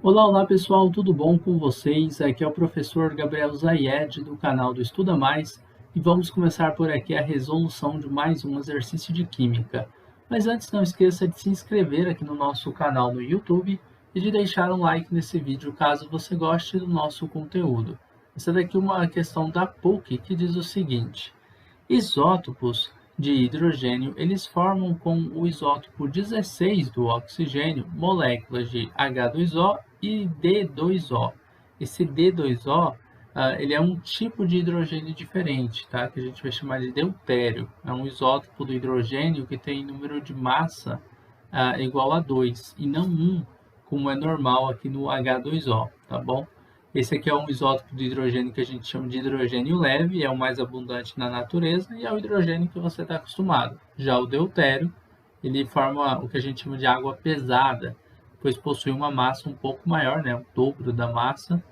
Olá pessoal, tudo bom com vocês? Aqui é o professor Gabriel Zayed do canal do Estuda Mais e vamos começar por aqui a resolução de mais um exercício de Química. Mas antes não esqueça de se inscrever aqui no nosso canal no YouTube e de deixar um like nesse vídeo caso você goste do nosso conteúdo. Essa daqui é uma questão da PUC que diz o seguinte: isótopos de hidrogênio, eles formam com o isótopo 16 do oxigênio moléculas de H2O e D2O. Esse D2O, ele é um tipo de hidrogênio diferente, tá? Que a gente vai chamar de deutério. É um isótopo do hidrogênio que tem número de massa igual a 2 e não 1, como é normal aqui no H2O, tá bom? Esse aqui é um isótopo de hidrogênio que a gente chama de hidrogênio leve, é o mais abundante na natureza e é o hidrogênio que você está acostumado. Já o deutério, ele forma o que a gente chama de água pesada, pois possui uma massa um pouco maior, né, o dobro da massa,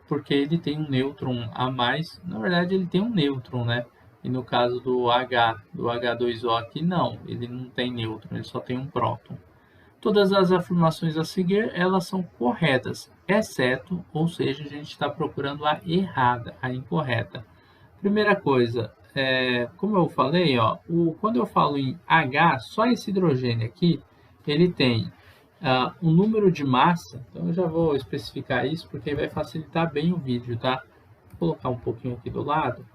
porque ele tem um nêutron a mais. Na verdade, ele tem um nêutron, né? E no caso do H2O aqui, não, ele não tem nêutron, ele só tem um próton. Todas as afirmações a seguir, elas são corretas, exceto, ou seja, a gente está procurando a errada, a incorreta. Primeira coisa, como eu falei, ó, quando eu falo em H, só esse hidrogênio aqui, ele tem um número de massa, então eu já vou especificar isso porque vai facilitar bem o vídeo, tá? Vou colocar um pouquinho aqui do lado.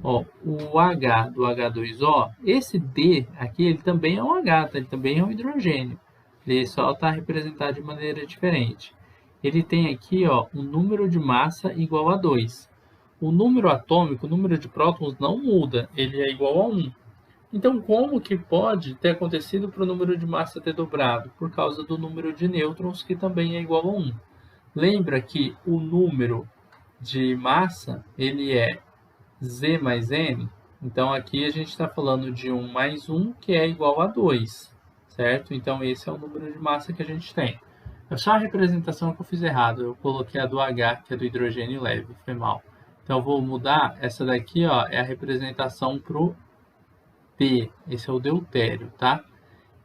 Ó, o H do H2O, esse D aqui, ele também é um H, tá? Ele também é um hidrogênio. Ele só está representado de maneira diferente. Ele tem aqui, ó, um número de massa igual a 2. O número atômico, o número de prótons não muda, ele é igual a 1. Então, como que pode ter acontecido para o número de massa ter dobrado? Por causa do número de nêutrons, que também é igual a 1. Lembra que o número de massa, ele é Z mais N? Então, aqui a gente está falando de 1 mais 1, que é igual a 2. Certo? Então, esse é o número de massa que a gente tem. É só a representação que eu fiz errado. Eu coloquei a do H, que é do hidrogênio leve. Foi mal. Então, eu vou mudar. Essa daqui, ó, é a representação para o D. Esse é o deutério, tá?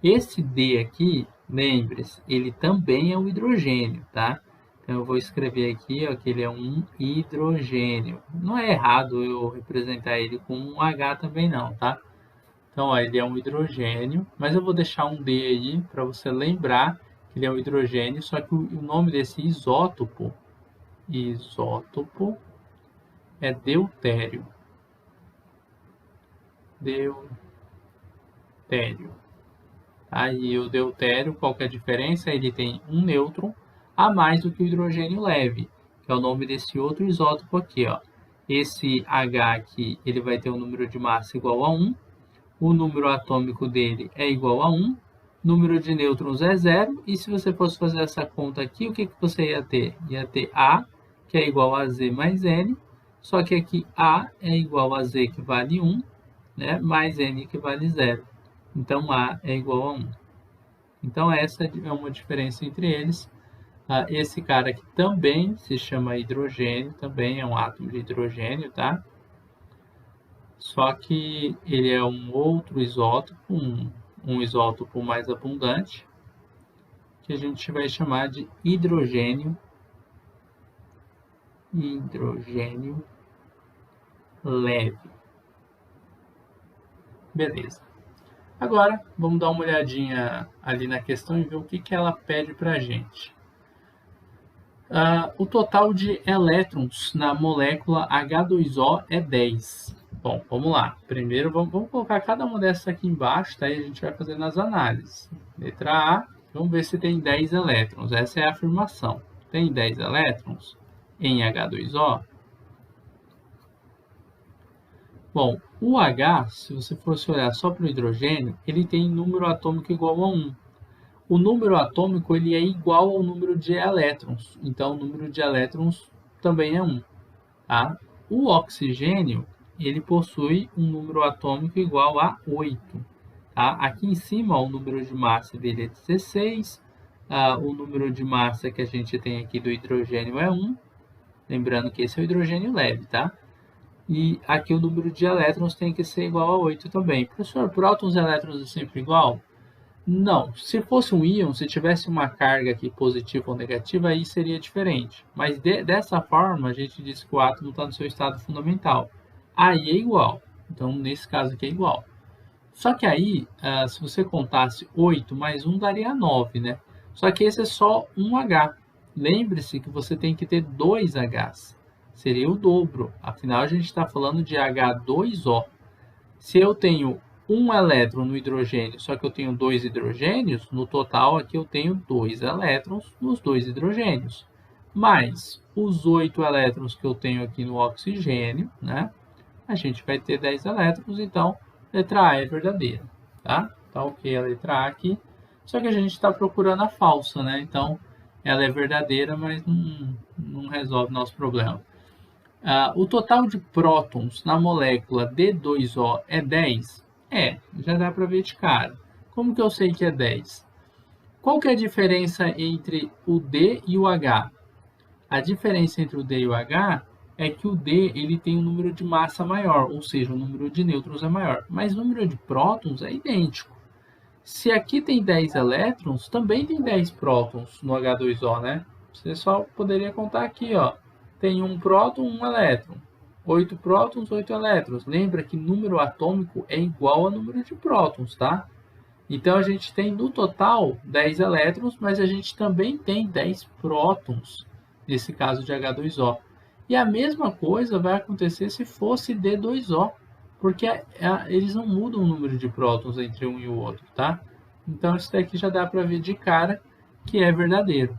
Esse D aqui, lembre-se, ele também é um hidrogênio, tá? Então, eu vou escrever aqui, ó, que ele é um hidrogênio. Não é errado eu representar ele com um H também não, tá? Então, ó, ele é um hidrogênio, mas eu vou deixar um D aí para você lembrar que ele é um hidrogênio, só que o nome desse isótopo é deutério. Deutério. Aí o deutério, qual que é a diferença? Ele tem um nêutron a mais do que o hidrogênio leve, que é o nome desse outro isótopo aqui, ó. Esse H aqui, ele vai ter um número de massa igual a 1, o número atômico dele é igual a 1, número de nêutrons é 0, e se você fosse fazer essa conta aqui, o que você ia ter? Ia ter A, que é igual a Z mais N, só que aqui A é igual a Z, que vale 1, né, mais N, que vale 0. Então, A é igual a 1. Então, essa é uma diferença entre eles. Esse cara aqui também se chama hidrogênio, também é um átomo de hidrogênio, tá? Só que ele é um outro isótopo, um isótopo mais abundante, que a gente vai chamar de hidrogênio leve. Beleza. Agora, vamos dar uma olhadinha ali na questão e ver o que ela pede para a gente. O total de elétrons na molécula H2O é 10. Bom, vamos lá. Primeiro, vamos colocar cada uma dessas aqui embaixo, tá? E a gente vai fazendo as análises. Letra A, vamos ver se tem 10 elétrons. Essa é a afirmação. Tem 10 elétrons em H2O? Bom, o H, se você fosse olhar só para o hidrogênio, ele tem número atômico igual a 1. O número atômico ele é igual ao número de elétrons, então o número de elétrons também é 1. Tá? O oxigênio ele possui um número atômico igual a 8. Tá? Aqui em cima o número de massa dele é 16, o número de massa que a gente tem aqui do hidrogênio é 1, lembrando que esse é o hidrogênio leve, tá? E aqui o número de elétrons tem que ser igual a 8 também. Professor, prótons e elétrons é sempre igual? Não, se fosse um íon, se tivesse uma carga aqui positiva ou negativa, aí seria diferente. Mas dessa forma, a gente diz que o átomo está no seu estado fundamental. Aí é igual. Então, nesse caso aqui é igual. Só que aí, se você contasse 8 mais 1 daria 9, né? Só que esse é só um H. Lembre-se que você tem que ter 2 Hs. Seria o dobro. Afinal, a gente está falando de H2O. Se eu tenho um elétron no hidrogênio, só que eu tenho 2 hidrogênios, no total aqui eu tenho 2 elétrons nos 2 hidrogênios. Mais os 8 elétrons que eu tenho aqui no oxigênio, né? A gente vai ter 10 elétrons, então letra A é verdadeira, tá? Tá ok a letra A aqui, só que a gente está procurando a falsa, né? Então ela é verdadeira, mas não resolve nosso problema. O total de prótons na molécula D2O é 10? Já dá para ver de cara. Como que eu sei que é 10? Qual que é a diferença entre o D e o H? A diferença entre o D e o H é que o D ele tem um número de massa maior, ou seja, o número de nêutrons é maior, mas o número de prótons é idêntico. Se aqui tem 10 elétrons, também tem 10 prótons no H2O, né? Você só poderia contar aqui, ó. Tem um próton, um elétron. 8 prótons, 8 elétrons. Lembra que número atômico é igual a número de prótons, tá? Então a gente tem no total 10 elétrons, mas a gente também tem 10 prótons, nesse caso de H2O. E a mesma coisa vai acontecer se fosse D2O, porque eles não mudam o número de prótons entre um e o outro, tá? Então isso daqui já dá para ver de cara que é verdadeiro.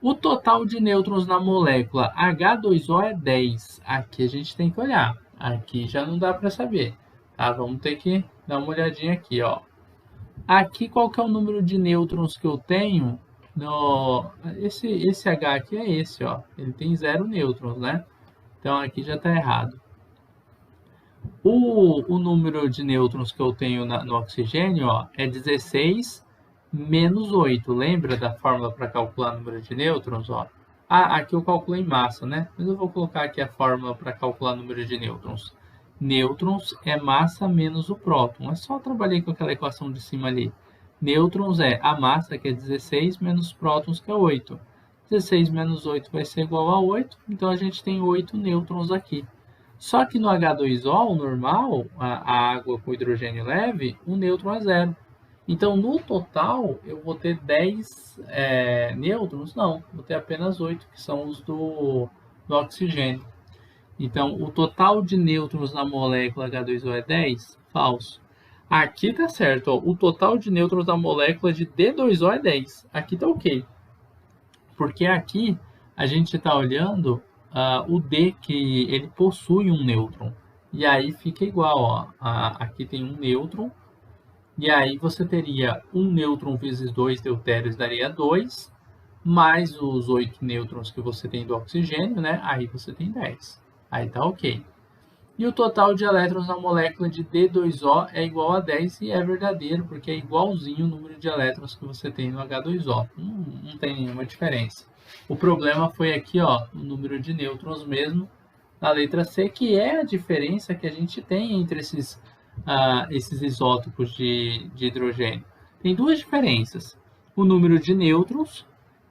O total de nêutrons na molécula H2O é 10. Aqui a gente tem que olhar. Aqui já não dá para saber. Tá? Vamos ter que dar uma olhadinha aqui, ó. Aqui qual que é o número de nêutrons que eu tenho? Esse H aqui é esse, ó. Ele tem 0 nêutrons, né? Então aqui já está errado. O número de nêutrons que eu tenho no oxigênio, ó, é 16 menos 8. Lembra da fórmula para calcular o número de nêutrons? Ó? Aqui eu calculei massa, né? Mas eu vou colocar aqui a fórmula para calcular o número de nêutrons. Nêutrons é massa menos o próton. É só trabalhar com aquela equação de cima ali. Nêutrons é a massa, que é 16, menos prótons, que é 8. 16 menos 8 vai ser igual a 8, então a gente tem 8 nêutrons aqui. Só que no H2O, o normal, a água com hidrogênio leve, o nêutron é 0. Então, no total, eu vou ter 10 nêutrons? Não, vou ter apenas 8, que são os do oxigênio. Então, o total de nêutrons na molécula H2O é 10? Falso. Aqui está certo, ó, o total de nêutrons da molécula de D2O é 10. Aqui está ok. Porque aqui a gente está olhando o D, que ele possui um nêutron. E aí fica igual, ó. Aqui tem um nêutron. E aí você teria um nêutron vezes 2 deutérios daria 2, mais os 8 nêutrons que você tem do oxigênio, né? Aí você tem 10. Aí tá ok. E o total de elétrons na molécula de D2O é igual a 10 e é verdadeiro, porque é igualzinho o número de elétrons que você tem no H2O. Não tem nenhuma diferença. O problema foi aqui, ó, o número de nêutrons mesmo, na letra C, que é a diferença que a gente tem entre esses isótopos de hidrogênio. Tem duas diferenças. O número de nêutrons,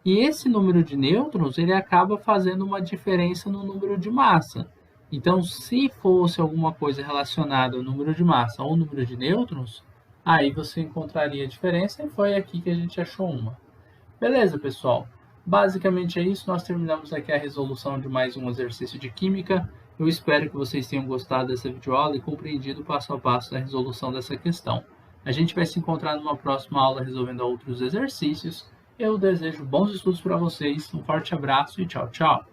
e esse número de nêutrons ele acaba fazendo uma diferença no número de massa. Então, se fosse alguma coisa relacionada ao número de massa ou número de nêutrons, aí você encontraria a diferença, e foi aqui que a gente achou uma. Beleza, pessoal? Basicamente é isso, nós terminamos aqui a resolução de mais um exercício de química. Eu espero que vocês tenham gostado dessa videoaula e compreendido o passo a passo da resolução dessa questão. A gente vai se encontrar numa próxima aula resolvendo outros exercícios. Eu desejo bons estudos para vocês, um forte abraço e tchau, tchau!